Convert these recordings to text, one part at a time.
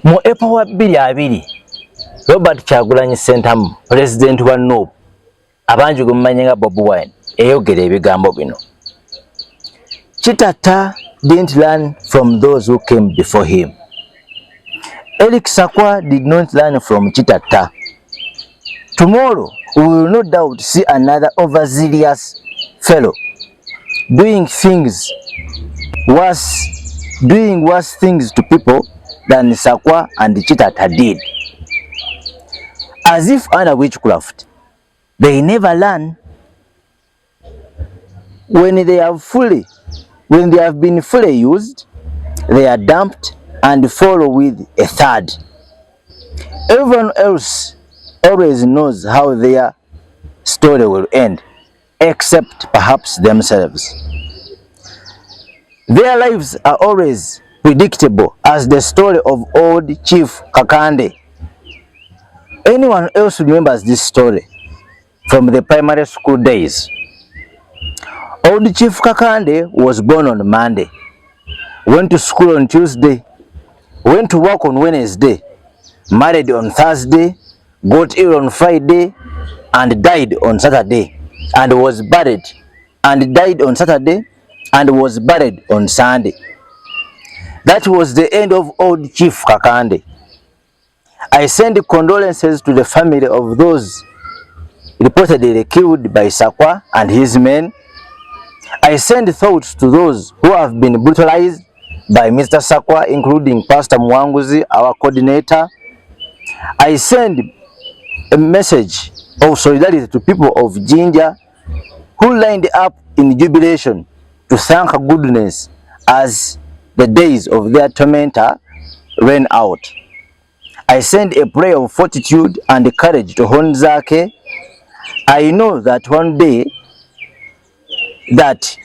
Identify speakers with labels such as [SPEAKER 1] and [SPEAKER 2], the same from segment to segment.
[SPEAKER 1] Mu April wa 2020 Robert Kyagulanyi Ssentamu president wa NUP abanji gumumanyi nga Bobi Wine eyogera ebigambo bino. Chitata didn't learn from those who came before him. Eric Sakwa did not learn from Chitata. Tomorrow we will no doubt see another overzealous fellow doing worse things to people than Sakwa and Chitata did. As if under witchcraft, they never learn. When they have been fully used, they are dumped and follow with a third. Everyone else always knows how their story will end, except perhaps themselves. Their lives are always predictable as the story of old Chief Kakande. Anyone else remembers this story from the primary school days? Old Chief Kakande was born on Monday, went to school on Tuesday, went to work on Wednesday, married on Thursday, got ill on Friday, and died on Saturday, and was buried, and died on Saturday, and was buried on Sunday. That was the end of old Chief Kakande. I send condolences to the family of those reportedly killed by Sakwa and his men. I send thoughts to those who have been brutalized by Mr. Sakwa, including Pastor Mwanguzi, our coordinator. I send a message of solidarity to people of Jinja who lined up in jubilation to thank goodness as the days of their tormentor ran out. I send a prayer of fortitude and courage to Honzake. I know that one day that's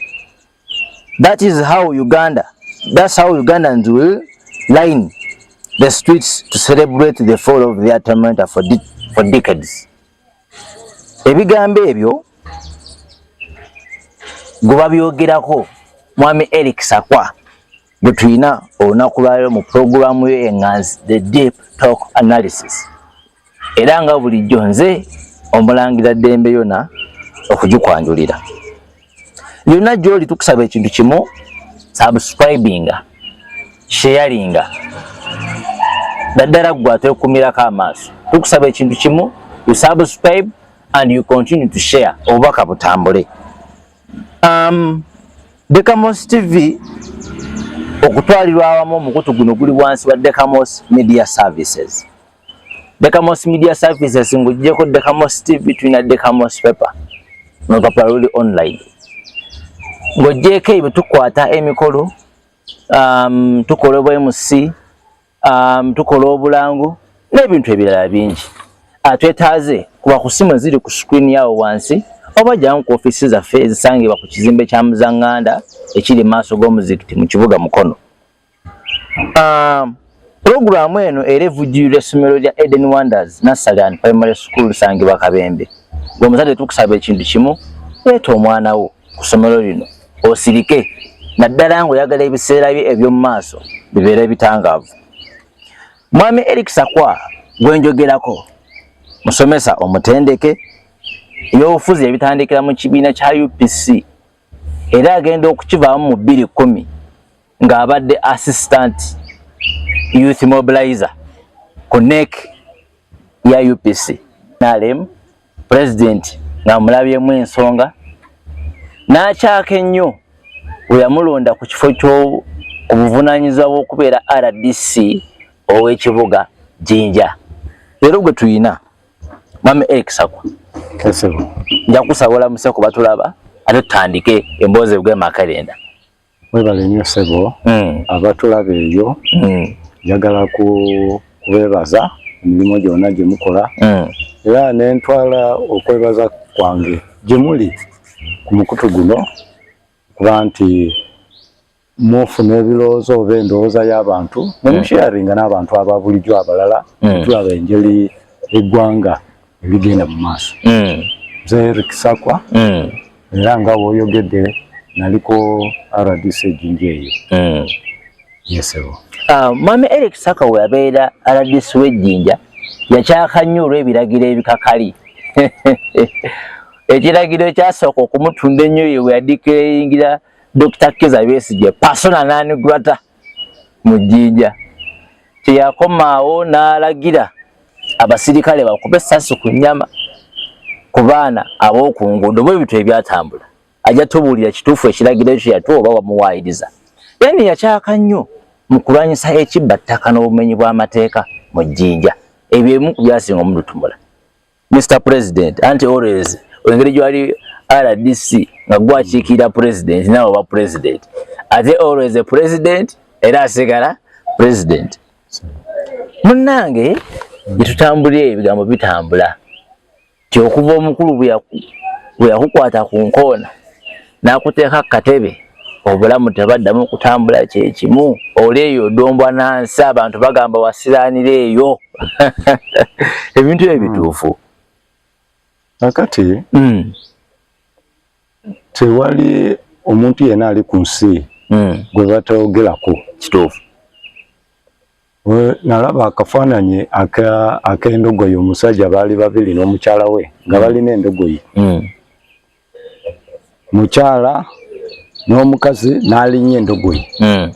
[SPEAKER 1] how Ugandans will line the streets to celebrate the fall of their tormentor for decades. Ebigambo ebyo gubabyogerako Mwami Eric Sakwa butwina olunaku lwaleero mu programu ye enganzi The Deep Talk Analysis. Era nga bulijjo nze omulangira Ddembe yona okugikwanjulira. Yonna gy'oli tukusaba ekintu kimu, subscribinga, sharinga. Daddala gwe atwekumirako amaaso. Tukusaba ekintu kimu, you subscribe and you continue to share obubaka butambule. Dekamos TV okutwalirwa awamu omukutu guno guli wansi wa Dekamos Media Services. Dekamos Media Services ng'oggyeko Dekamos TV tulina Dekamos Paper n'olupapula luli online. Ng'oggyeko ebyo tukwata emikolo, tukola obwemusi, tukola obulango n'ebintu ebirala bingi. Twetaaze kuba ku simu ziri ku screen yawo wansi oba jangu ku ofisi zaffe ezisangibwa ku kizimbe kya Muzanganda ekiri maaso g'omuzikiti mu kibuga Mukono. Programu eno era evujjirira essomero lya Eden Wonders Nursery and Primary School Sangibwa Kabembe. Ng'omuzadde tukusaba ekintu kimu, leeta omwana wo ku ssomero lino osirike naddala ng'oyagala ebiseera bye eby'omu maaso bibeere bitangaavu. Mwami Eric Sakwa gwe njogerako musomesa omutendeke ebyobufuzi ebitandikira mu kibiina kya UPC era agenda okukivaamu mu 2010 ng'abadde assistant youth mobilizer ku NEC ya UPC. NRM president ng'amulabyemu ensonga n'akyaka ennyo we yamulonda ku kifo ky'obuvunaanyizibwa bw'okubeera RDC ow'ekibuga Jinja. Leero gwe tuyina Mwami Eric Sakwa.
[SPEAKER 2] Kasebo.
[SPEAKER 1] Nja kusabula museko batulaba ate tutandike emboozi bw'emakalenda.
[SPEAKER 2] Webale nnyo Sebo. Abatulaba eyo njagala kubeebaza emirimu gyonna gye mukola. Era ne ntwala okwebaza kwange gye muli ku mukutu guno kuba nti mufuna ebirowoozo oba endowooza y'abantu ne musharinga n'abantu aba bulijjo abalala tulaba engeri eggwanga ebigenda mu maaso. Nze Eric Sakwa era nga bw'oyogedde naliko RDC Jinja eyo. Yes, sir.
[SPEAKER 1] Mwami Eric Saka we abeera RDC w'Ejjinja yakyaka nnyo olw'ebiragiro ebikakali. Ekiragiro kyasooka okumutunda ennyo ye we yadikirayingira Dr. Kizza Besigye persona non-grata mu Jjinja. Teyakomaawo n'alagira abasirikale bakube essasi ku nnyama ku baana ab'oku nguudo bw'ebintu ebyatambula. Ajja tubuulira kituufu ekiragiro ekyo yatuwa oba wamuwaayiriza. Yani yakyaka nnyo mu kulwanyisa ekibbattaka n'obumenyi bw'amateeka mu Jjinja. Ebyo ebimu ku byasinga omututumula. Mr. President, anti always engeri gy'ali RDC nga gwakiikirira president naawe oba president. Ate always a president era asigala president. Munnange gye tutambulira ebigambo bitambula. Okuva omukulu bwe yakukwata ku nkoona n'akuteeka ku katebe obulamu tebaddamu kutambula kye kimu. Olweyo odombwa nansi abantu bagamba wasiraanira eyo. Ebintu ebituufu.
[SPEAKER 2] Akati tewali omuntu yenna ali ku nsi gwe batayogerako.
[SPEAKER 1] Kituufu.
[SPEAKER 2] Nalaba akafaananyi ak'endogoyi omusajja baali babiri n'omukyala we nga balina endogoyi. Mukyala n'omukazi n'alinnya endogoyi.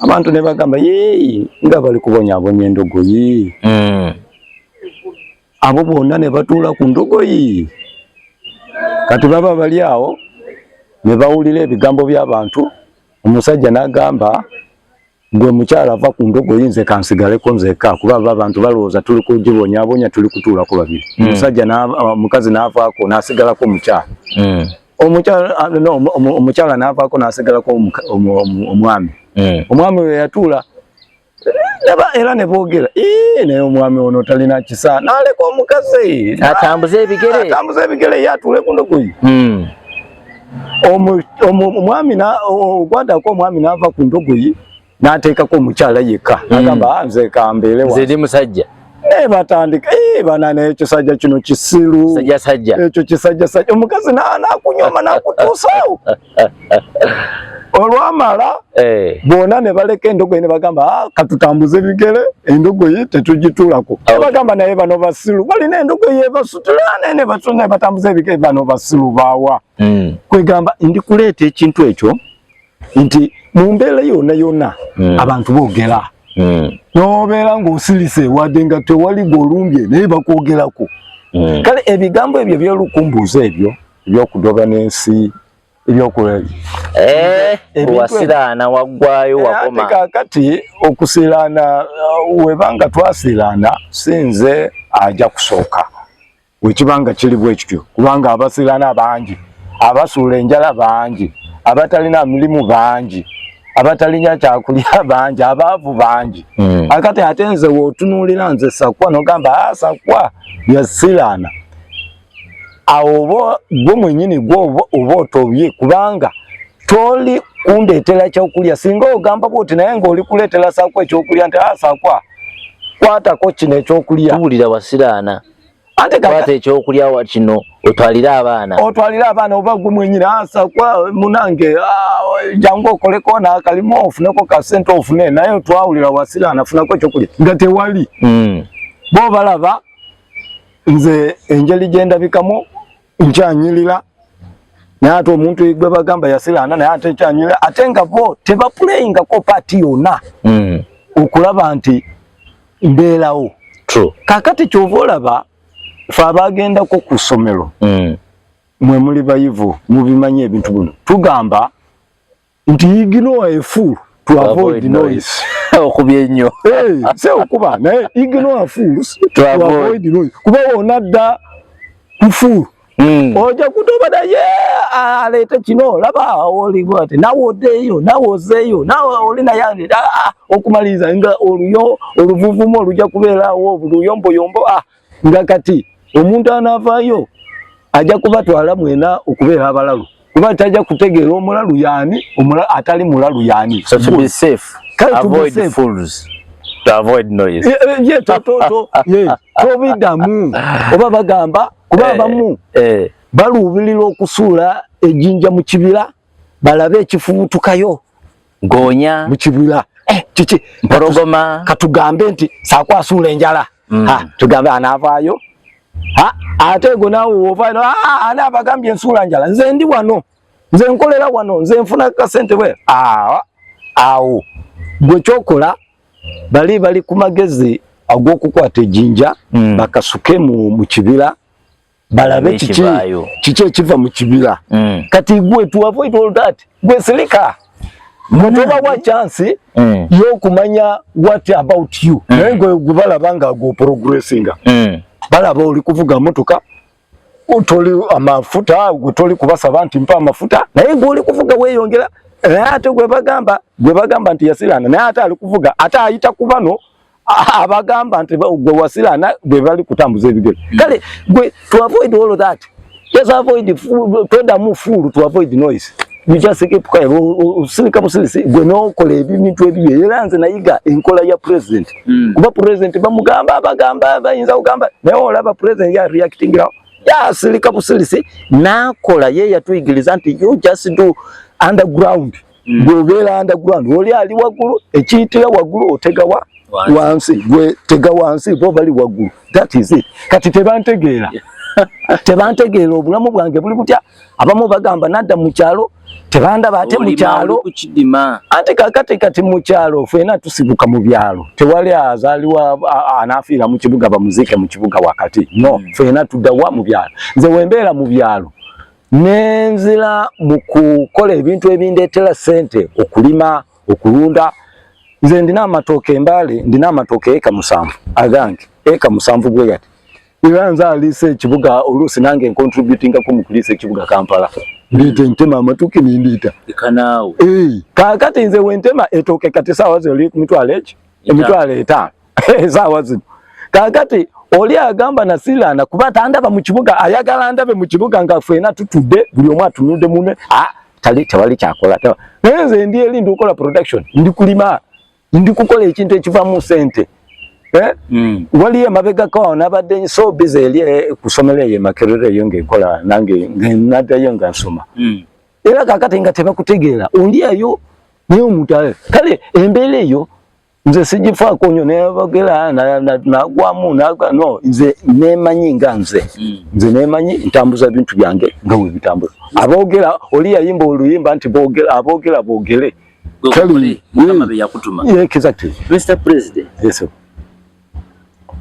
[SPEAKER 2] Abantu ne bagamba yeeyi nga bali kubonyaabonya endogoyi. Abo bonna ne batuula ku ndogoyi. Kati baba bali awo ne bawulira ebigambo by'abantu. Omusajja n'agamba gwe mukyala ava ku ndogoyi nze kansigaleko nzeka kuba abantu balowooza tuli kugibonyaabonya tuli kutuulako babiri. Omukazi n'avaako n'asigalako omukyala. Omukyala n'avaako n'asigalako omwami. Omwami we yatuula era ne boogera naye omwami ono talina kisa n'aleka omukazi
[SPEAKER 1] atambuze ebigere ye atuule ku ndogoyi. Omwami ogwaddako omwami n'ava ku ndogoyi n'ateekako omukyala yekka agamba nze kambeere nze ndi musajja.
[SPEAKER 2] Batandika bana n'ekisajja kino kisiru ekyo kisajjasajja omukazi n'akunyoma n'akutuusawo. Olwamala bonna ne baleka endogoyi ne bagamba katutambuze ebigere endogoyi tetugituulako. Bagamba naye bano basiru balina endogoyi ebasutula ne batambuza ebigere bano basiru baawa. Kwegamba ndi kuleeta ekintu ekyo nti mu mbeera yonna abantu boogera. N'obeera ng'osirise wadde nga tewali gw'olumbye naye bakwogerako. Kale ebigambo ebyo by'olukumbuuzo ebyo ebyokudoba n'ensi wasiraana waggwayo wakoma. Ate kaakati okusiraana webanga twasiraana sinze ajja kusooka wekibanga kiri bwe kityo kubanga abasiraana bangi abasuula enjala bangi abatalina mirimu bangi abatalina kyakulya bangi abaavu bangi. Akati ate nze wootunuulira nze Sakwa n'ogamba Sakwa yasiraana awo gwe mwennyini gwe oba otobye kubanga toli kundeetera kyokulya singa ogamba bwoti naye ng'oli kuleetera Sakwa ekyokulya nti Sakwa kwatako kino ekyokulya. Tuwulira wasiraana kwata ekyokulya kino otwalire abaana oba gwe mwennyini Sakwa munange jangu okoleko n'akalimu ofuneko kasente ofune naye twawulira wasiraana funako ekyokulya nga tewali. Bo balaba nze engeri gye ndabikamu nkyanyirira naye ate omuntu gwe bagamba yasiraana naye ate kyanyirira ate nga bo tebapuleyingako paati yonna okulaba nti mbeerawo. Kakati kyova olaba fe abagendako ku ssomero mwe muli bayivu mubimanyi ebintu bino tugamba nti ignore a fool to avoid noise.
[SPEAKER 1] Okubye nnyo
[SPEAKER 2] se okuba naye ignore fools to avoid noise kuba wonna dda ku fool oja kutoba naye aleete kino laba oliwo ati nawe oddeeyo nawe ozeeyo nawe olina yange okumaliriza nga oluvuvumu olujja kubeerawo oluyomboyombo nga kati omuntu anaavaayo ajja kubatwala mwena okubeera abalalu kuba tajja kutegeera omulalu yaani atali mulalu yaani.
[SPEAKER 1] So to be safe, avoid fools to avoid noise.
[SPEAKER 2] Tobiddamu oba bagamba kuba abamu baluubirira okusuula ejjinja mu kibira balabe ekifubutukayo
[SPEAKER 1] goonya
[SPEAKER 2] mu kibira chichi
[SPEAKER 1] Porogoma
[SPEAKER 2] katugambe nti sakwasula enjala tugambe anavaayo ate go nawe wovayo ana abagambye ensula njala nze ndi wano nze nkolera wano nze nfuna ka sente bwe awo gwe chokola bali ku magezi ag'okukwata ejjinja bakasuke mu kibira balabe kiki ekiva mu kibira kati gwe to avoid all that gwe silika mutoba wa chance y'okumanya what about you naye gwe balabanga go progressinga balaba oli kuvuga motoka utoli amafuta gutoli kubasaba nti mpa amafuta naye gwe oli kuvuga weyongera ate gwe bagamba nti yasilana naye ate ali kuvuga ate ayita kubano abagamba nti gwe wasilana gwe bali kutambuza ebigere kale gwe to avoid all of that just avoid fool to avoid noise you just keep quiet usilika busilisi gwe nokola ebintu ebyo era nze nayiga enkola ya president kuba president bamugamba abagamba bayinza kugamba naye olaba president ya reacting ya silika busilisi nakola ye yatuyigiriza nti you just do underground gwe underground oli ali wagulu ekiyitira wagulu otegawa wansi gwe tega wansi bo bali wagulu that is it kati tebantegeera tebantegeera obulamu bwange buli butya abamu bagamba nadda mu kyalo tebanda bate mu kyalo ate kati mu kyalo fena tusibuka mu byalo tewali azaliwa anafiira mu kibuga bamuzike mu kibuga wakati no fena tuddawa mu byalo nze wembeera mu byalo nenzira mu kukola ebintu ebindeetera sente okulima okulunda nze ndina amatooke embale ndina amatooke eka 7 agange eka 7 bwe gati iranza alise kibuga olusi nange contributinga ku mukulise kibuga Kampala ndite ntema amatuki nindita ikanawo kakati nze wentema etoke kati sawa zoli mitwaleje emitwale 5 sawa zino kakati oli agamba nasilana kubata andaba mu kibuga ayagala andabe mu kibuga ngafena tutudde buli omwa tunude mune tewali kyakola nze ndi eri ndukola production ndi kulima ndi kukola ekintu ekiva mu sente wali emabega ko nabadde so busy eli kusomera ye makerere yonge kola nange nadayo ngansoma era kakati nga teba kutegeera undi ayo niyo mutale kale embele yo nze sijifa konyo ne bagera na gwamu no nze nemanyi nganze nze nemanyi ntambuza bintu byange ngawe bitambuza abogera oli yayimba oluyimba nti bogera abogera bogere
[SPEAKER 1] kali mama be yakutuma
[SPEAKER 2] exactly
[SPEAKER 1] Mr President
[SPEAKER 2] yes sir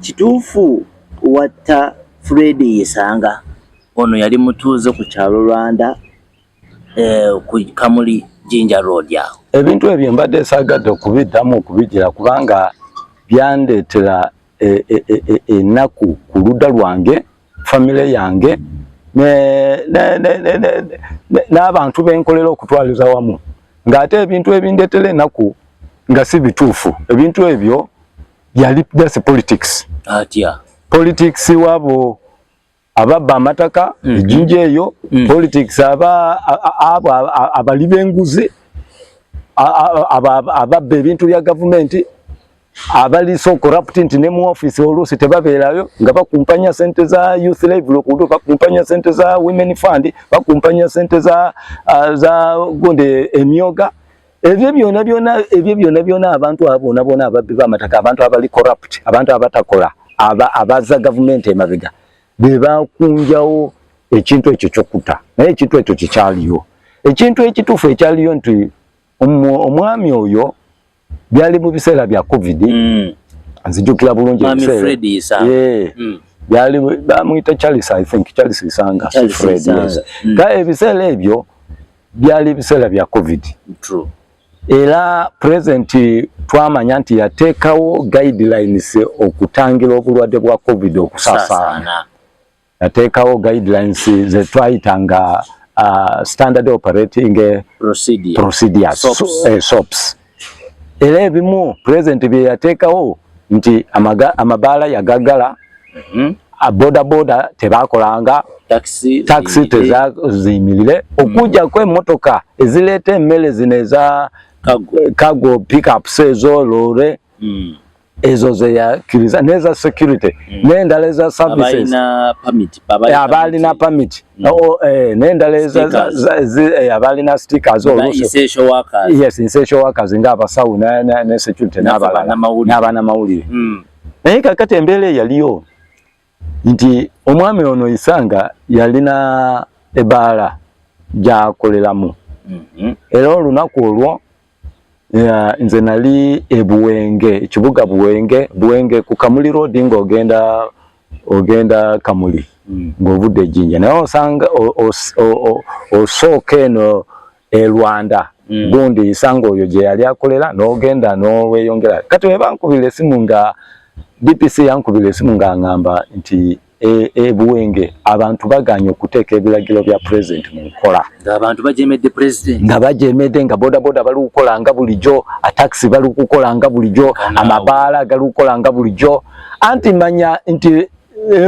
[SPEAKER 1] kituufu watta Fred Yesanga ono yali mutuuze ku kyalo Rwanda ku Kamuli Jinja Road yawo
[SPEAKER 2] ebintu ebyo mbadde sagadde okubiddamu okubigira kubanga byandetera enaku ku ludda lwange family yange n'abantu benkolera okutwaliza wamu ng'ate ebintu ebindetera enaku nga si bituufu ebintu ebyo yali that's politics politics wabo ababba amataka ejinja eyo politics abali benguzi ababba ebintu bya government abali so corrupt nti ne mu office olusi tebabeerayo nga bakumpanya sente za youth level okudu bakumpanya sente za women fund bakumpanya sente za gonde emyoga ebyo byona abantu abo nabona ababbi bamataka abantu abali corrupt abantu abatakola abaza government emabega beba kunjawo ekintu ekyo kyokuta naye ekintu ekyo kikyaliyo ekintu ekituufu ekyaliyo nti omwami oyo byali mu biseera bya covid nzijukira bulungi byali bamuyita Charles I think Charles Isanga Fred ka ebiseera ebyo byali biseera bya covid
[SPEAKER 1] true
[SPEAKER 2] era present twamanya nti yateekawo guidelines okutangira obulwadde bwa covid okusasaana yateekawo guidelines ze twayitanga standard operating procedures SOPs era ebimu present bye yateekawo nti amabaala yagagala boda tebakolanga taxi tezaziyimirire okujjako emmotoka ezireeta emmere zino eza cargo pickups ezo lore ezo ze yakiriza neza security n'endala za services abalina permit n'endala abalina stickers
[SPEAKER 1] essential workers.
[SPEAKER 2] Yes, essential workers nga abasawo ne security n'abana mawulire. Naye kakati embeera yaliyo nti omwami ono Isanga yalina ebaala gyakoleramu. Era olunaku olwo nze nali Buwenge, ekibuga Buwenge ku Kamuli Road ng'ogenda Kamuli ng'ovudde Ejjinja. Naye osanga osooka eno Rwanda gundi Isanga oyo gye yali akolera n'ogenda n'oweyongera. Kati we bankubira essimu nga DPC yankubira essimu ng'aŋŋamba nti Buwenge abantu baganye okuteeka ebiragiro bya president mu nkola.
[SPEAKER 1] Abantu bajemedde president.
[SPEAKER 2] Nga bajemedde nga boda bali kukola nga bulijjo, taxi bali kukola nga bulijjo, amabaala gali kukola nga bulijjo. Anti manya nti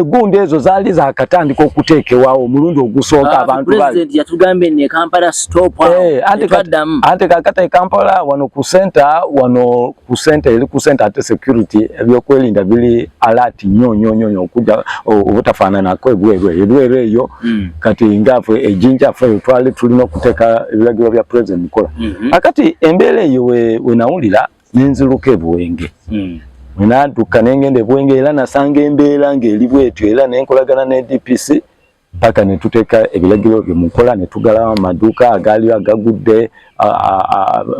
[SPEAKER 2] gundi ezo zaali zakatandika okuteekebwawo omulundi ogusooka abantu bali.
[SPEAKER 1] President yatugambye ne Kampala stop awo.
[SPEAKER 2] Ante kakata Kampala wano ku center eri ku center ate security ebyokwerinda bili alert nnyo okujja obutafaanana ebweru eyo kati ngaafe Ejjinja ffe twali tulina okuteeka ebiragiro bya president mukola. Akati embeera eyo we nawulira n'enziruka Buwenge. Nadduka nengende Buwenge era nasanga embeera ng'eri bwetyo era nenkolagana ne DPC paka ne tuteeka ebiragiro bye mukola ne tugalawo amaduuka agaali agagudde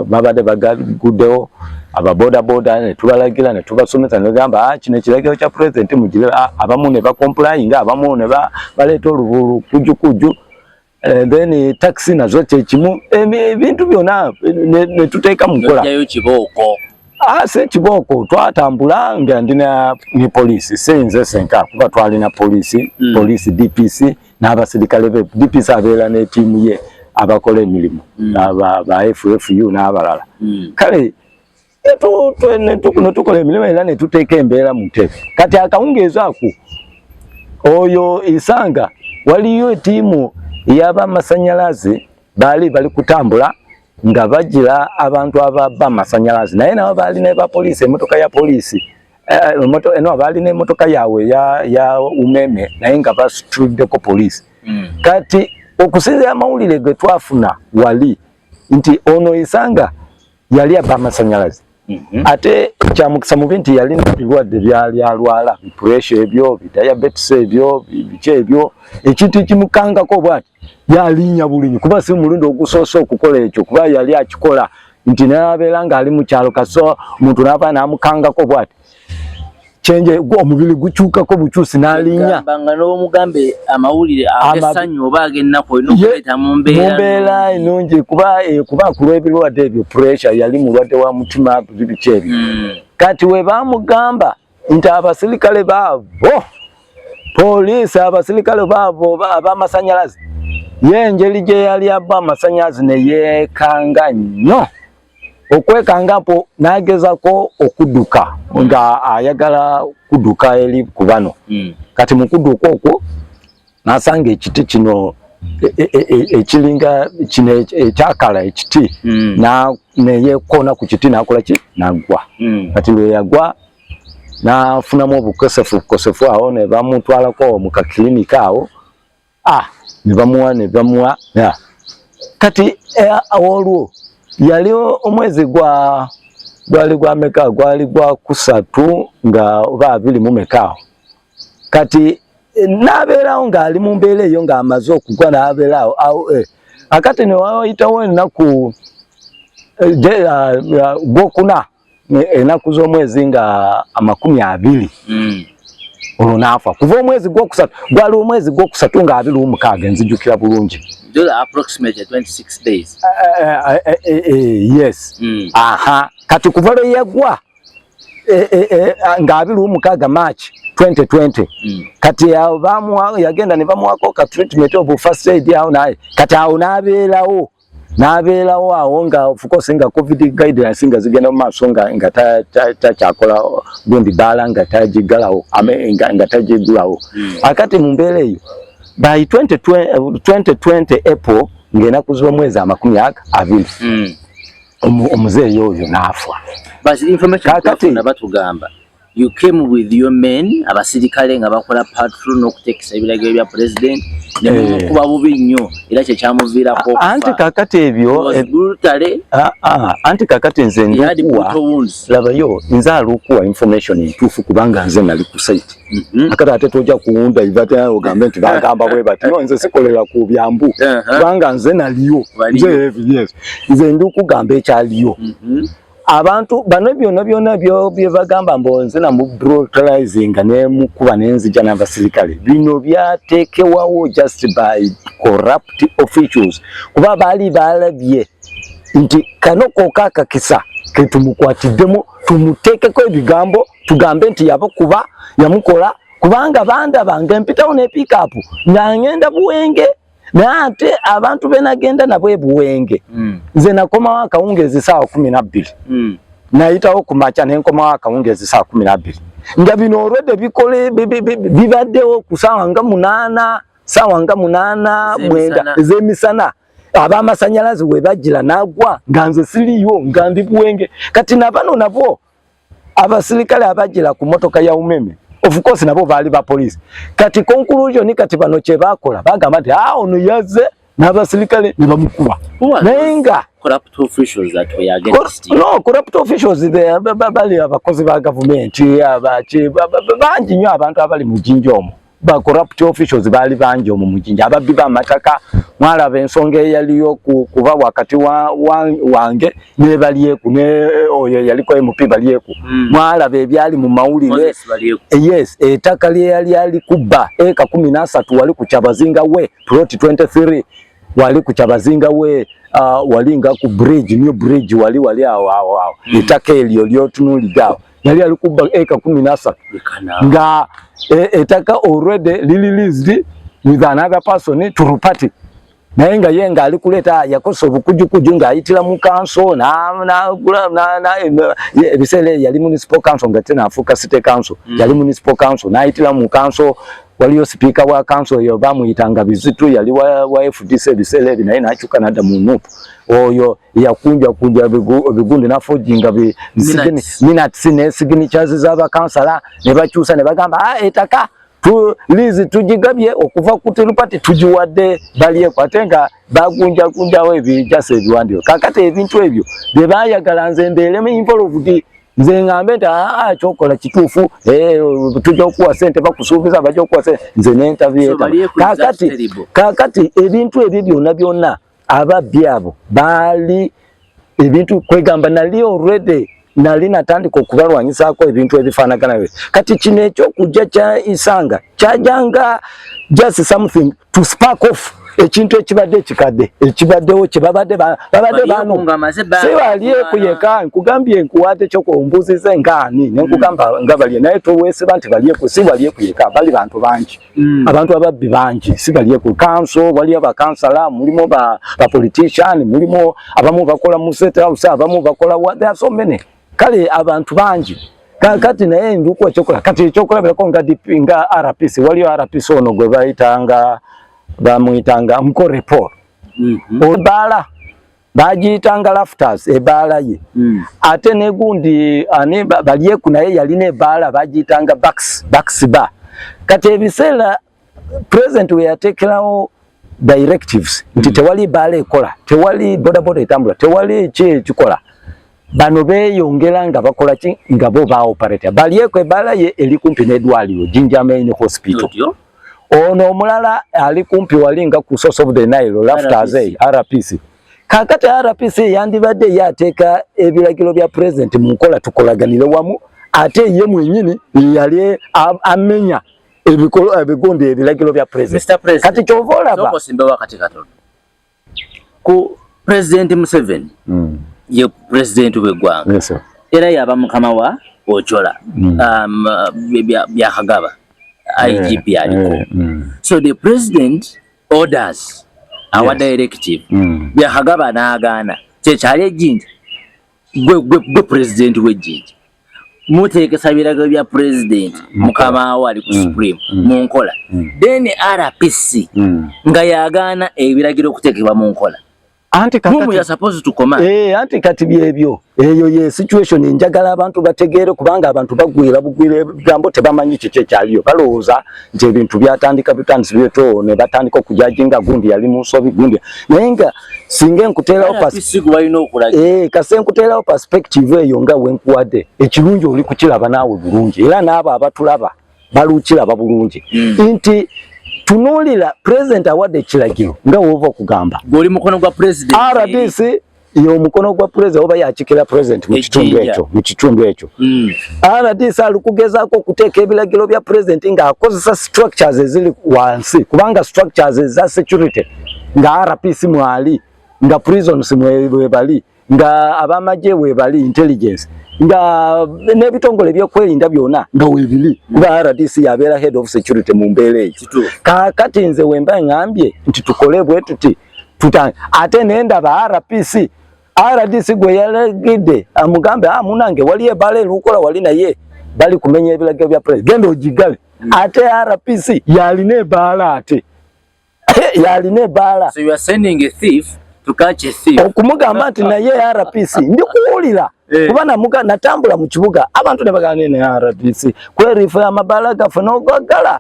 [SPEAKER 2] babadde bagaguddewo ababoda ne tubalagira ne tubasomesa ne gamba kino ekiragiro kya president mugire abamu ne bakomplyinga abamu ne baleeta oluvulu kujju then taxi nazo kyekimu ebintu byonna ne tuteeka mukola. Se kiboko twatambula nga ndina ni polisi senze senka kuba twalina polisi DPC n'abasirikale be DPC abeera ne tiimu ye abakola emirimu ba FFU n'abalala kale tukola emirimu era ne tuteeka embeera mu ntebe. Kati akawungeezi ako oyo Isanga waliyo tiimu y'abamasanyalaze bali kutambula nga bagira abantu ababba amasanyalaze naye nabo baali ne bapoliisi emotoka ya polisi baali ne emotoka yaabwe ya umeme naye nga basituddeko polisi. Kati okusinziira amawulire ge twafuna wali nti ono Isanga yali abba amasanyalaze ate kyamukisa mubi nti yalina ebirwadde byali alwala pressure ebyo diabetes ebyo biki ebyo ekintu kimukangako bwati yalinnya bulinyi kuba si mulundi ogusoose okukola ekyo kuba yali akikola nti nabeera ng'ali mu kyalo kaso omuntu n'ava n'amukangako bwati chenje omubiri gukyukako bukyusi n'alinnya
[SPEAKER 1] nga n'omugambe amawulire agessanyu oba ag'ennaku enokuleeta mu
[SPEAKER 2] mbeera ennungi kuba ku lw'ebirwadde ebyo pressure yali mulwadde wa mutima biki ebyo kati we bamugamba nti abasirikale baabo poliisi abasirikale baabo ab'amasanyalaze y'engeri gye yali abba amasanyalaze ne yeekanga nnyo okwekangapo n'agezako okudduka nga ayagala kudduka eri ku bano kati mu kudduka okwo n'asanga ekiti kino ekiringa kino ekyakala ekiti neyeekona ku kiti n'akola ki n'aggwa kati lwe yagwa n'afunamu obukosefu awo ne bamutwalako mu kakilinika awo ne bamuwa kati olwo yali omwezi gwali gwa meka gwali gwa kusatu nga oba 2 mu meka kati nabeerawo ng'ali mu mbeera eyo ng'amaze okugwa n'abeerawo akati ne wayitawo ennaku gwokuna ennaku z'omwezi nga 20 olwo n'afa kuva omwezi gwokusatu gwali omwezi gwokusatu nga 26 enzijukira bulungi
[SPEAKER 1] approximately 26 days
[SPEAKER 2] yes kati kuva lwe yagwa nga 26 March 2020 kati yagenda ne bamuwako ka treatment of first aid awo naye kati awo n'abeerawo awo nga of course nga covid guidelines nga zigenda mu maaso nga takyakola gundi baala nga tagigalawo nga tagigulawo akati mu mbeera eyo by 2020 April ng'ennaku z'omwezi 20 omuzeeyi oyo n'afa.
[SPEAKER 1] Basi information batugamba you came with your men abasirikale nga bakola patrol n'okuteekesa ebiragiro bya president ne mukuba bubi nnyo era kye kyamuviirako
[SPEAKER 2] anti kakati ebyo anti kakati nze ndukuwa labayo nze alukuwa information entuufu kubanga nze nali ku site akati ate tojja kuwunda ivate ogambe nti bagamba bwe bati nze sikolera ku byambu kubanga nze naliyo nze ndukugamba ekyaliyo abantu bano byonna bye bagamba mbonze na mu brutalizing ne mukuba n'enzija n'abasirikale bino byateekewawo just by corrupt officials kuba bali balabye nti kano kokakakisa ke tumukwatiddemu tumuteekeko ebigambo tugambe nti yabakuba yamukola kubanga banda bange mpitawo ne pick up ng'angenda Buwenge nate abantu benagenda nabwe Buwenge nze nakoma akawungezi saa 12 nayitawo kumacha nenkoma akawungezi saa 12 nga bino already bikole bibaddewo kusawa nga 8 mwenda ezemisana abamasanyalazi we bajira nagwa nganze siliyo ngandi Buwenge kati nabano nabo abasirikale abajira ku motoka ya umeme of course nabo bali ba police kati conclusion kati bano kye bakola bagamba nti ono yaze n'abasirikale ne bamukuba nenga
[SPEAKER 1] corrupt officials that were against you.
[SPEAKER 2] No, corrupt officials bali abakozi ba government abachi bangi nnyo abantu abali mu jinja omwo ba corrupt officials bali bangi omwo mu jinja ababbi ba mataka mwalaba ensonga eyaliyo kuba wakati wange ne balieku ne oyo yaliko MP balieku mwalaba ebyali mu mawulire yes ettaka lyali kubba eka 13 wali ku Kyabazinga we plot 23 wali ku Kyabazinga we walinga ku bridge new bridge wali awo ettaka elyo lyotunuligawo yali alikuba eka 13 nga ettaka already released with another person to party nayenga yenga alikuleta yakosa obukujukuju nga ayitira mu council na bisele yali municipal council nga tena afuka city council yali municipal council na ayitira mu council waliyo speaker wa council yo bamuyitanga Bizitu yali wa FDC bisele binaye nachuka nada mu nupu oyo yakunja bigundi nafojinga bisigini minutes ne signatures z'aba councilor ne bakyusa ne bagamba etaka tu lizi tujigabye okuva ku terupati tujiwadde baliye kwatenga bagunja webi jase ebiwandiyo kakate ebintu ebyo bye bayagala nze mbeeremu involved nze ngambe nti kyokola kituufu tujja okuwa sente bakusuubiza bajja okuwa sente nze n'interview kakati ebintu ebyo byonna ababbi abo bali ebintu kwegamba nali already nali natandika okubalwanyisaako ebintu ebifaanagana kati kino ekyokujja kya Isanga kyajanga just something to spark off ekintu ekibadde ekikadde ekibaddewo kye babadde bano sibalye kuyeka nkugambye nkuwaate kyokumbuzize ngaani nenkugamba nga balye naye toweesiba nti balyeku si balye kuyeka bali bantu bangi abantu ababbi bangi si balye ku council wali abakansala mulimu ba politician mulimu abamu bakola mu state house abamu bakola there are so many kale abantu bangi kakati naye ndukwa chokola kati chokola bilako nga RPC waliyo RPC ono gwe bayitanga bamuyitanga mko report obala bajitanga lafters ebala ye ate ne gundi ani balyeku naye yaline ebala bajitanga backs bar kati ebisela president we yatekerawo directives nti tewali bala ekola tewali boda etambula tewali kikola bano beyongera nga bakola ki nga bo ba operator balyeku ebala ye eli kumpi n'eddwaliro Jinja Main Hospital ono omulala ali kumpi walinga ku Source of the Nile lafters RPC kakati RPC yandibadde yateeka ebiragiro bya president mu nkola tukolaganire wamu ate ye mwenyini yali amenya ebigundi ebiragiro bya president kati kyovola ba
[SPEAKER 1] sokosimbewa kati katono ku president Museveni ye president w'eggwanga
[SPEAKER 2] yes sir
[SPEAKER 1] era yaba mukama wa Ochola bya Kagaba IGP aliko so the president orders our directive bya Kagaba naagaana kyali ejjinja gwe president w'ejjinja muteekesa biragiro bya president mukama wa ali ku supreme mu nkola then RPC nga yaagaana ebiragiro okuteekebwa mu nkola
[SPEAKER 2] anti kakati
[SPEAKER 1] whom we are supposed to command.
[SPEAKER 2] Anti kati byebyo eyo ye situation njagala abantu bategeere kubanga abantu bagwira bugwire gambo tebamanyi kike kyaliyo balowooza nti ebintu byatandika bitandise byeto ne batandika okujajinga gundi yali musobi gundi nayenga singe nkuteerawo kase nkuteerawo perspective eyo nga wenkuwadde ekirungi oli kukiraba naawe bulungi era n'abo abatulaba balukiraba bulungi nti tunulira president awadde ekiragiro nga wova okugamba
[SPEAKER 1] goli mukono gwa president
[SPEAKER 2] RDC yo mukono gwa president oba yakikira president mu kitundu ekyo RDC alikugezaako okuteeka ebiragiro bya president nga akozesa structures eziri wansi kubanga structures za security nga RPC mwali nga prisons mwebali nga abamaje webali intelligence nga nebitongole byokwerinda byona nga webili kuba RDC yabeera head of security mu mbeera eyo kakati nze wemba ngambye nti tukolebwe tuti ate nenda ba RDC gwe yalegide amugambe munange wali ebale lukola wali naye bali kumenya ebiragiro bya president gendo ojigale ate RPC yaline ebala ate yaline ebala.
[SPEAKER 1] So you are sending a thief to catch a thief.
[SPEAKER 2] Okumugamba nti naye RPC ndi kuwulira kubana muga natambula mu kibuga abantu ne bagane ne RPC kwerifa amabala gafe no gagala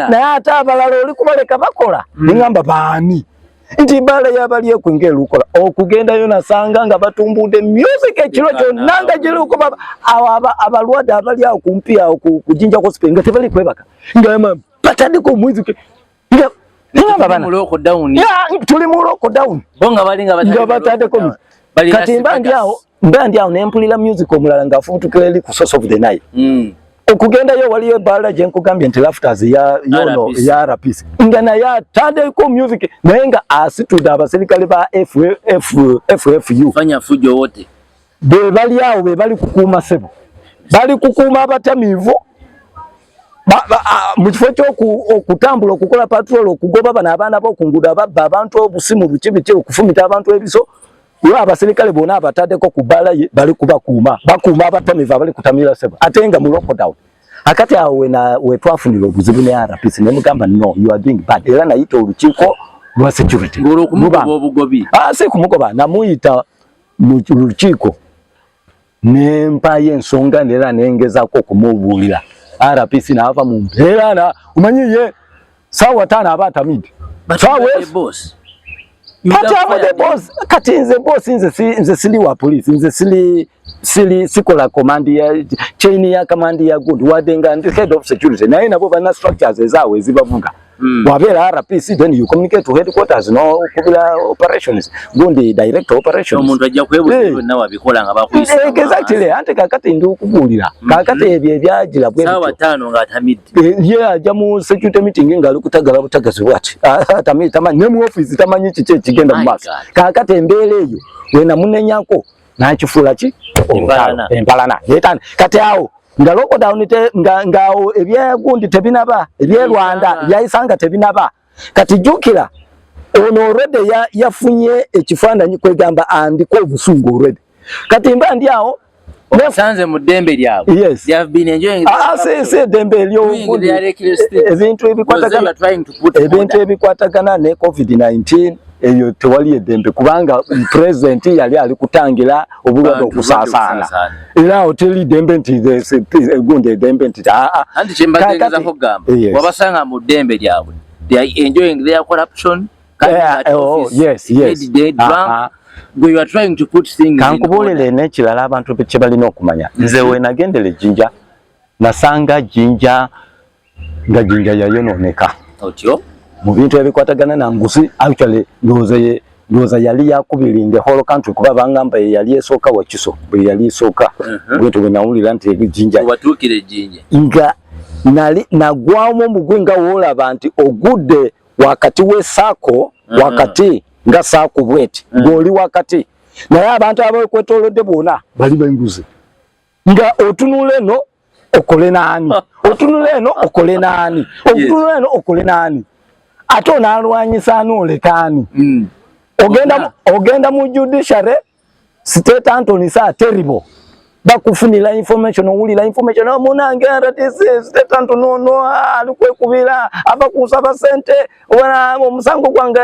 [SPEAKER 2] na ate abalala oli kubaleka bakola ngamba baani nti bala yabali ekwinga elukola okugenda yo nasanga nga batumbude music ekiro kyonna giruko abalwada abali awo kumpi awo kujinja ko spenga tebali kwebaka ngama patandiko music tuli mu lockdown
[SPEAKER 1] bonga balinga
[SPEAKER 2] batandiko kati mbandi awo nempulira music omulala ngafutukira eri ku source of the night okugenda yo waliyo bala je nkugambye nti lafters ya RPC ngana ya tandeko music nayenga asitude abaserikale ba FFU
[SPEAKER 1] fanya fujo wote
[SPEAKER 2] bali awo bali kukuma sebo bali kukuma abatamivu mu kifo ky'okutambula okukola patrol okugoba bana abaana bokunguda ababba abantu obusimu bukibi okufumita abantu ebiso yo abaserikale bona abatadeko kubala bali bakuma abatamivu bali kutamira sebo atenga mu lockdown akati awe na wetwafunira obuzibu ne RPC ne mugamba no you are doing bad era nayita olukiiko lwa security
[SPEAKER 1] ngoro kumugoba obugobi
[SPEAKER 2] si kumugoba namuyita mu lukiiko nempaye ensonga nera nengezako okumubuulira RPC naava mu mbeera na umanyiye sawa tana abatamidi
[SPEAKER 1] boss
[SPEAKER 2] kati nze boss nze sili wa police nze sikola command ya chain ya command ya good wadenga ndi head of security naye nabo bana structures ezawe zibavuga wabera RPC then you communicate to headquarters no kubira operations gundi director operations
[SPEAKER 1] omuntu ajja kwebuzibwe nawe abikola nga bakuyisa
[SPEAKER 2] exactly ante kakati ndi okubulira kakati ebyo byajira bwe
[SPEAKER 1] sawa 5 nga atamidi
[SPEAKER 2] ajja mu security meeting nga alukutagala butagazi bwati tamani ne mu office tamanyi kike kigenda mu maso kakati embeera eyo wena munenyako nakifula ki empalana yetani kati awo nga lockdown ngao ebyegundi tebinaba ebye Rwanda yayisanga tebinaba kati jukira ono already yafunye ekifananyi kwegamba andiko obusungu already kati mbandi awo
[SPEAKER 1] sanze mu dembe lyawo they have been enjoying
[SPEAKER 2] se dembe lyo ebintu ebikwatagana ne COVID-19 eyo tewali edembe kubanga president yali ali kutangira obulwadde okusaasana era hoteli dembe nti gundi dembe nti
[SPEAKER 1] anti chembageza kugamba wabasanga mu dembe lyabwe they are enjoying their corruption
[SPEAKER 2] yes
[SPEAKER 1] you are trying to put things
[SPEAKER 2] kankubulire nekirala abantu kye balina okumanya nze we nagendele Jinja nasanga Jinja nga Jinja yayononeka
[SPEAKER 1] otyo
[SPEAKER 2] mu bintu ebikwatagana na Ngusi actually ndoza yali yakubirinde whole country kuba bangamba yali esooka wakiso bwe yali esooka bwetu bwe nawulira nti Jinja
[SPEAKER 1] watukire Jinja
[SPEAKER 2] nga nali nagwamu mugwinga wolaba nti ogudde wakati w'essaako wakati nga saako bweti ng'oli wakati naye abantu abakwetoolodde bona bali benguzi nga otunula eno okole naani otunula eno okole naani otunula eno okole naani ate onaalwanyisa anoolekaani ogenda mu judiciary state Anthony saa terrible bakufunira information owulira information omunange RTC tanto no alikwekubira abakusaba sente wala omusango gwange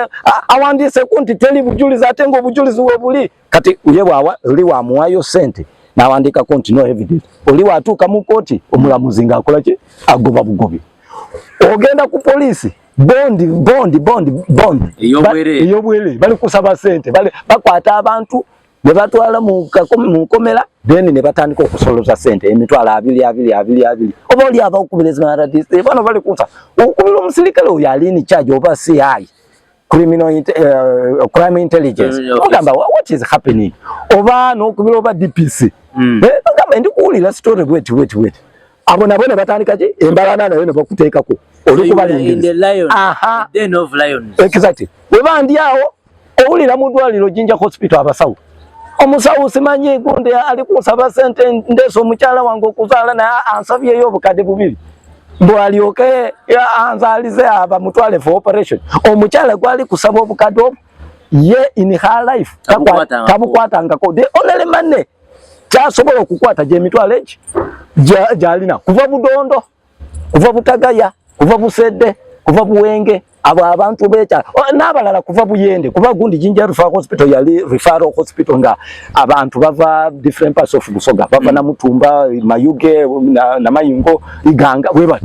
[SPEAKER 2] awandise kunti teli bujulizi atengo obujulizi webuli kati uyebwa oli wa muwayo sente nawandika kunti no evidence oli watuka mu koti omulamuzi ngakola ki agoba bugobi ogenda ku polisi bond eyobwere bali kusaba sente bali bakwata abantu ne batwala mu komera then ne batandika okusoloza sente emitwala 2 oba oli aba okubireza na RDC bano bali kusa okubira omusirikale oyo alini charge oba CI crime intelligence ogamba what is happening oba nokubira oba DPC ngamba ndikuwulira story wait abo nabo ne batandika ki embalana nayo ne bakuteekako oli kubalingiriza
[SPEAKER 1] den of lions
[SPEAKER 2] exactly weba ndiawo owulira mu ddwaliro Jinja hospital abasawo omusawo simanyi gonde ali kusaba sente ndeso omukyala wange okuzaala na ansabyeyo obukadde bubiri mbo alioke ya anzalize aba mutwale for operation omukyala gwali kusaba obukadde ye in her life tabukwatangako the only man kyasobola okukwata gye emitwalo egi gyalina kuva Budondo kuva Butagaya kuva Busedde kuva Buwenge abo abantu becha n'abalala kuva Buyende kuva gundi Jinja Referral Hospital yali referral hospital nga abantu bava different parts of Busoga bava na Mutumba Mayuge na Mayingo Iganga weba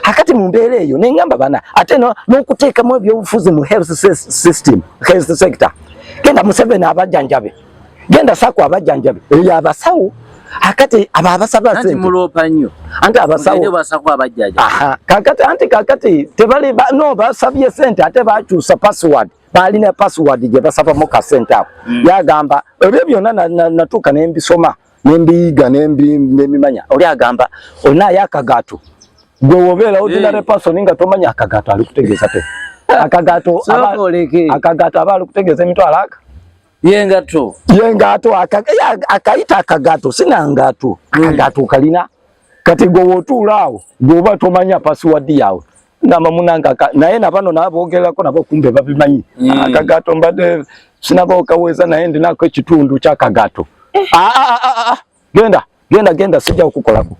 [SPEAKER 2] hakati mu mbeera eyo nengamba bana ate n'okuteeka mu ebyobufuzi mu health system health sector genda Museveni abajjanjabe genda Sako abajjanjabe eyo abasawo hakati abasaba
[SPEAKER 1] sente anti mulopa nnyo
[SPEAKER 2] anti abasawo
[SPEAKER 1] ngende Basako abajjaja
[SPEAKER 2] kakati tebali no basabye sente ate bakyusa password balina password gye basaba mu ka sente apo yagamba ebyo byonna natuuka nembisoma nembiyiga nemimanya oli agamba olina yakagato gwe wobeera ordinary person nga tomanya akagato ali kutegeeza te akagato aba ali kutegeeza emitwalo aka
[SPEAKER 1] yengato
[SPEAKER 2] akaita akagato sina ngato akagato kalina kati gwe wotuulaawo gwoba tomanya password yawe ngamba munanga naye nabano naboogerako nabo kumbe babimanyi akagato mbadde sinaba okaweza naye ndinako ekitundu kyakagato genda sijja okukolako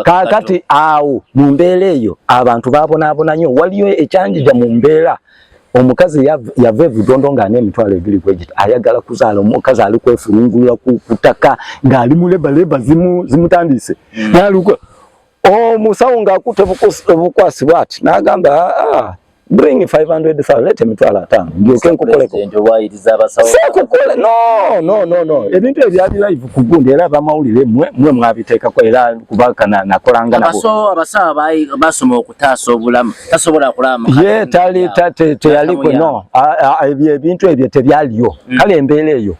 [SPEAKER 2] kakati awo mu mbeera eyo abantu babonaabona nnyo waliyo ekyanjija mu mbeera omukazi yava Budondo nga n'emitwalo 2 kwegita ayagala kuzaala omukazi ali kwefulungulira kutaka ng'ali mu leba zimutandise naluko omusawo ng'akutte obukwasi bwati n'agamba bring 500,000 lete emitwalo 5 ndyoke nkukoleko sekukole no ebintu ebyali live ku gundi era bamawulire mwe mwabiteekako era kubaka nakolanga nabo
[SPEAKER 1] abasawo basoma okutaasa obulamu tasobola kulama
[SPEAKER 2] ye teyaliko no ebintu ebyo tebyaliyo kale embeera eyo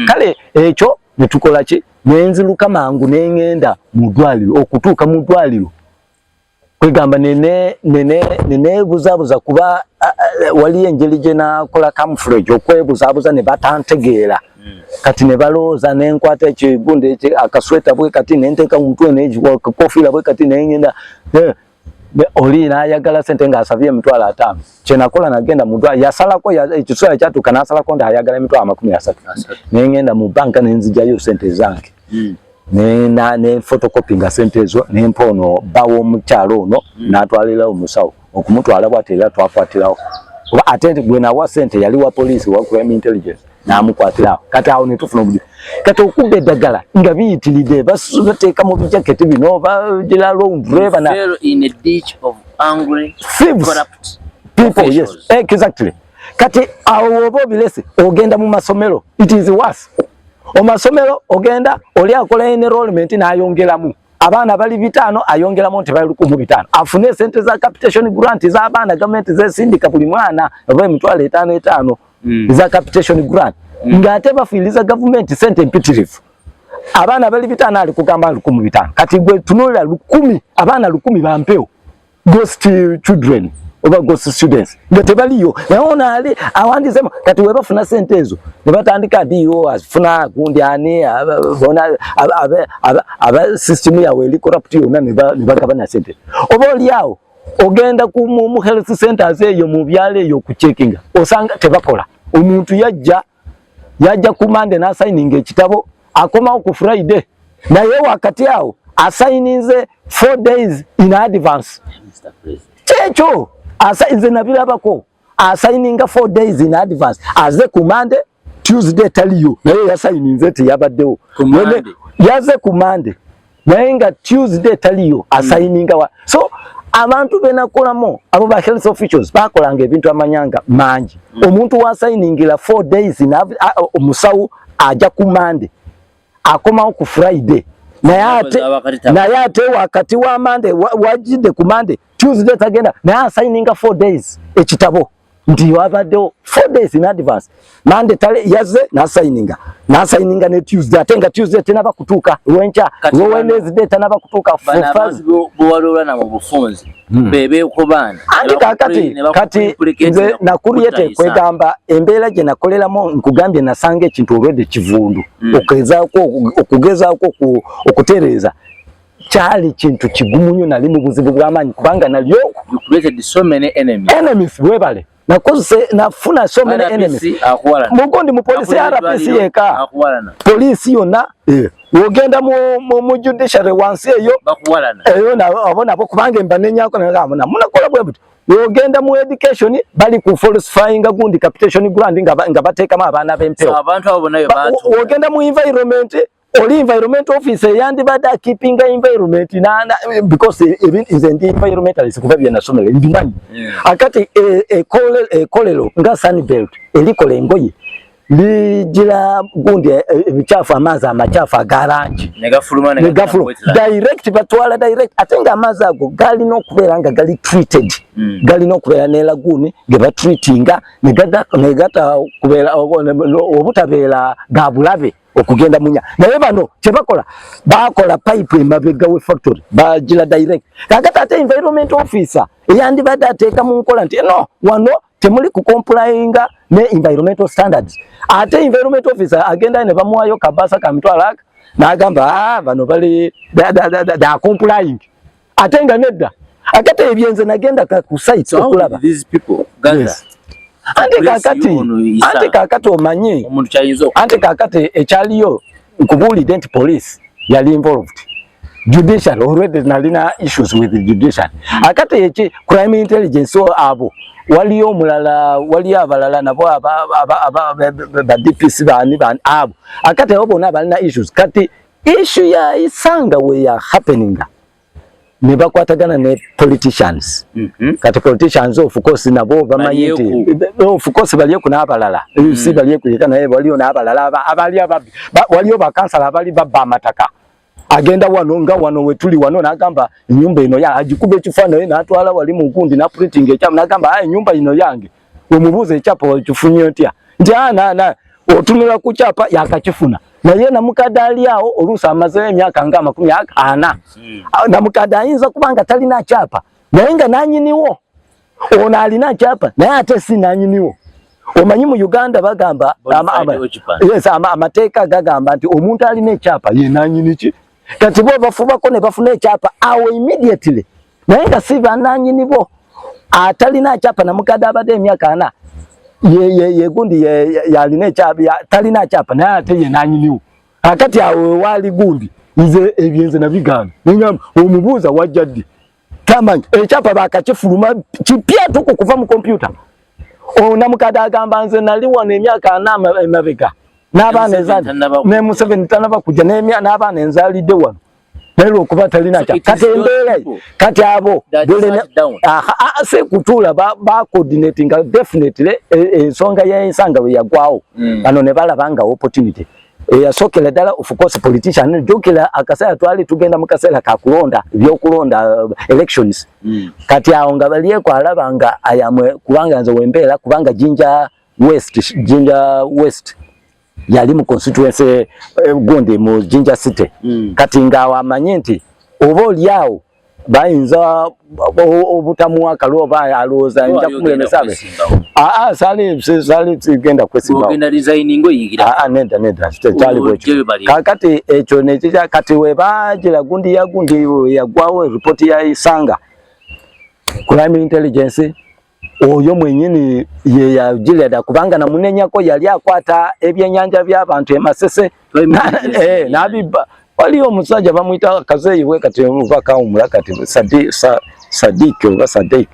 [SPEAKER 2] kale ekyo netukola ki nenziruka mangu nengenda mu ddwaliro okutuuka mu ddwaliro kwegamba nene buzabuza kuba wali engeri gye nakola camouflage okwebuzabuza ne batantegeera kati ne balooza nenkwata ekigundi akasweta bwe kati nenteeka mu mutwe nekikofiira bwe kati nengenda oli n'ayagala sente ng'asabye emitwalo 5 kye nakola nagenda mu ddwaliro yasalako ekiseera kyatuuka n'asalako nti ayagala emitwalo 30 nengenda mu banka nenzigyayo sente zange ne photocopy nga sente ezo nempono bawo omukyalo ono n'atwalira omusawo okumutwala bw'ateera twakwatirawo oba ate gwe nawa sente yali wa police wa crime intelligence n'amukwatirawo kati awo ne tufuna obujulizi kati okubba eddagala nga biyitiridde bateeka mu bijaketi bino bagira round driver na
[SPEAKER 1] in a ditch of angry corrupt
[SPEAKER 2] people yes exactly kati awo oba obilese ogenda mu masomero it is worse omasomero ogenda oli akola enrollment n'ayongeramu abaana bali 5 ayongeramu nti bali 15 afune sente za capitation grant za abaana government zesindika buli mwana oba emitwalo 5 za capitation grant ngate bafiliza government sente mpitirifu abaana bali 5 ali kugamba 15 kati gwe tunulira 10 abaana 10 bampeo ghost children oba ghost students ngate baliyo naona ali awandizema kati we bafuna sente ezo ne batandika dio afuna gundi ani bona aba system ya weli corrupt yona ne bagabana sente oba liao ogenda ku mu health centers eyo mu byale eyo ku checkinga osanga tebakola omuntu yajja ku Monday na signing ekitabo akoma ku Friday
[SPEAKER 3] na ye wakati yao assigninze 4 days in advance. Mr. President. Checho assigninze nabirabako assigninga 4 days in advance aze kumande Tuesday taliyo naye yassigninze te yabaddewo yaze kumande naye nga Tuesday taliyo assigninga wa so abantu benakolamo abo ba health officials bakolanga ebintu amanyanga mangi omuntu wa signingira 4 days in omusawu aja kumande akoma ku Friday naye ate wakati wa Monday wajide ku Monday Tuesday tagenda naye signinga 4 days ekitabo nti wabaddewo 4 days in advance Monday tale yaze na signinga ne Tuesday atenga Tuesday tenaba kutuka wencha Wednesday tenaba kutuka
[SPEAKER 1] bwalula na mubufunzi bebe ukobana
[SPEAKER 3] kati nze nakuliyete kwegamba embeera gye nakoleramu nkugambye nasange ekintu olwedde kivundu okugezaako okutereeza kyali kintu kigumu nnyo nali mu buzibu bw'amaanyi kubanga nalyo
[SPEAKER 1] so many
[SPEAKER 3] enemies webale nafuna so many enemies mugundi mu police RPC yeka police yonna wogenda mu judiciary wansi eyo abona bo kubanga embanenyako ngamona munakola bwe buti wogenda mu education bali ku falsifying gundi capitation grant nga bateekamu abaana b'empewo
[SPEAKER 1] abantu abo nayo bantu
[SPEAKER 3] wogenda mu environment oli environment officer yandi bada keeping environment because is the environmentalist kuba bya nasomero ndimanyi akati kolero nga Sunbelt elikole engoye lijira gundi ebichafu amaza amachafu agarangi negafuluma direct batwala direct atenga amaza ago gali no kuberanga gali treated gali no kubera ne laguni geba treatinga negata kubera obutabera gabulabe okugenda munya naye bano kyebakola bakola pipe emabega we factory bajira direct kakata ate environment officer eyandi bada ateka mu nkola nti no wano temuli ku complyinga ne environmental standards ate environment officer agenda ne bamuwayo kabasa kamitwala nagamba bano bali da complying ate nga nedda akate ebyenze nagenda ku site okulaba
[SPEAKER 1] these people Gaza
[SPEAKER 3] Ante kakati omanyi ante kakati ekyaliyo nkubulidde nti police yali involved judicial already nalina issues with the judicial akati eki crime intelligence abo waliyo mulala wali abalala nabo aba DPC bani abo akati abo balina issues kati issue ya Isanga we ya happening ne bakwatagana ne politicians kati politicians of course nabo bamanyiti of course baliye kuna abalala si baliye kuyika naye waliyo na abalala abali waliyo bakansala abali babba amataka agenda wano wetuli wano nagamba nyumba ino ya ajikube kifano na atwala wali mu gundi na printing echamu nagamba nyumba ino yange omubuze echapo kifunyo ntya na otunula kuchapa yakachifuna na ye na mukadali yao olusa amaze emyaka nga 40 na mukada ayinza kubanga talina chapa naye nga nanyiniwo ona alina chapa naye ate si nanyiniwo omanyi mu Uganda bagamba amateeka gagamba nti omuntu alina echapa ye nanyiniki kati bo bafubako ne bafuna echapa awo immediately naye nga si bananyinibo atalina chapa na mukada abade emyaka 4 ye gundi yalina chapa talina chapa naye ate ye nanyiniwo akati awo wali gundi ize ebyenze na bigano ngam omubuza wajjaddi tamanyi echapa bakachifuluma kipya tuko kuva mu computer ona mukada agamba nze nali wano emyaka 4 emabega n'abaana ezali ne mu 7 tanaba kujja n'abaana enzalidde wano lero okuba talina kya kati embeera kati abo se kutula ba coordinating definitely ensonga ya Ensanga we yagwawo bano ne balabanga opportunity yasokera dala of course politician jokera akasaya twali tugenda mu kaseera ka kulonda byokulonda elections kati awo nga baliye kwalabanga ayamwe kubanga nze wembeera kubanga Jinja West yali mu constituency gonde mu Jinja City kati ngawa amanyi nti oba olyawo bayinza obutamuwa kaloba aloza nja kumulemesabe sali genda kwesimba
[SPEAKER 1] ogenda resigning ngo yigira
[SPEAKER 3] nenda chali bwecho kakati echo nechicha kati webagira gundi yagwawo report ya Isanga crime intelligence oyo mwenyini ye yagireda kubanga na munenyako yali akwata ebyenyanja by'abantu emasese nabiba waliyo omusajja bamuyita Kazeyiwe kati omuvaka omula kati Sadiki oba Sadik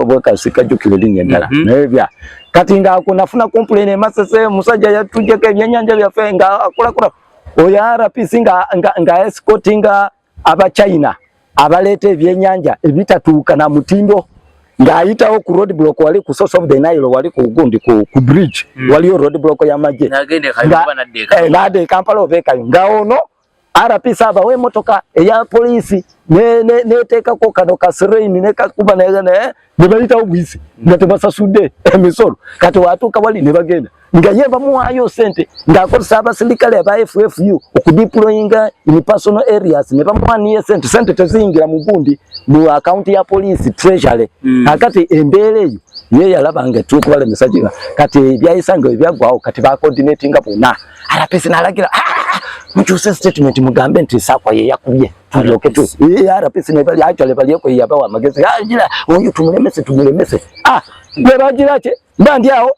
[SPEAKER 3] bwekasika jukire linnya eddala naye bya kati nga nafuna complain e Masese musajja yatujjeko ebyennyanja byaffe nga akulakola oyo RPC nga escortinga aba China abaleeta ebyennyanja ebitatuuka na mutindo ng'ayitawo ku road block wali ku source of the Nile wali ku gundi ku bridge waliyo road block ya maje nade Kampala ovekayo nga ono RPC abawe emotoka eya polisi neteekako kano kasiraini nekakuba ne bayitawo bwisi nga tebasasudde emisolo kati watuuka wali ne bagenda nga ye bamuwaayo sente ng'akozesa abasirikale aba FFU okudeployinga in personal areas ne bamuwaniye sente teziyingira mu gundi mu account ya police treasury akati embeera eyo ye yalaba nga tukubale message kati byayisanga ebyagwawo kati ba coordinatinga bonna RPC nalagira muchuse statement mugambe nti sakwa ye yakubye tulyoke tu RPC ne bali actually bali ko yaba wa magezi ajira oyo tumulemese beragira che ndandi awo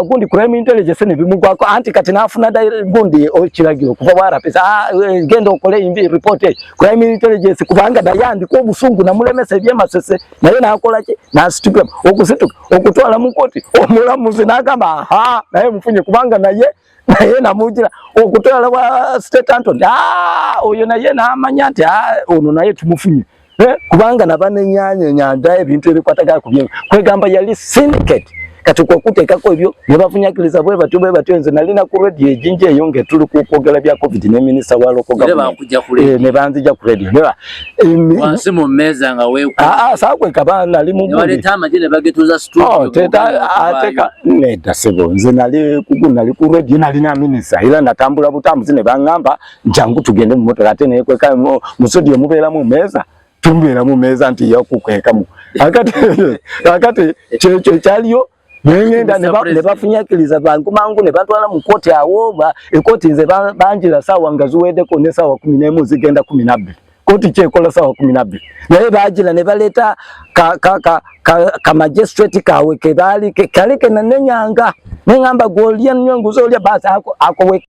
[SPEAKER 3] gundi crime intelligence ne bimugwako anti kati nafuna gundi okiragiro kuva wa RPC genda okole imbi report crime intelligence kubanga dayandi ko busungu na mulemese bye Masese naye nakola ki nasituka okutwala mu koti omulamuzi nagamba naye mufunye kubanga naye namujira okutwala wa State Anton oyo naye namanya nti ono naye tumufunye kubanga nabanenyanya nyanda ebintu ebikwataga kubye kwegamba yali syndicate kati kwa kutekako ebyo nebafunyakiriza bwe batyo enze nalina ku radio ejinje eyonge tuli kwogera bya covid ne minister wa local government ne banzija ku radio neba
[SPEAKER 1] wansi mu meza nga we
[SPEAKER 3] sakwe kabana ali mu
[SPEAKER 1] wale tama jine bagetuza studio
[SPEAKER 3] ateka neda sebo nze nali ku radio nalina minister ila natambula butambuzi ne bangamba njangu tugende mu moto ate ne kweka mu studio mubera mu meza tumbera mu meza nti yakukwekamu akati kyaliyo Nenda ne bafunyakiriza bangu mangu ne batwala mu koti awo ekoti nze banjira sawa ngazuwedeko ne sawa 11 zigenda 12 koti kyekola sawa 12 naye bajira ne baleta ka magistrate kawe ke bali kalike na nenyanga nengamba golya nyongo zolya basa ako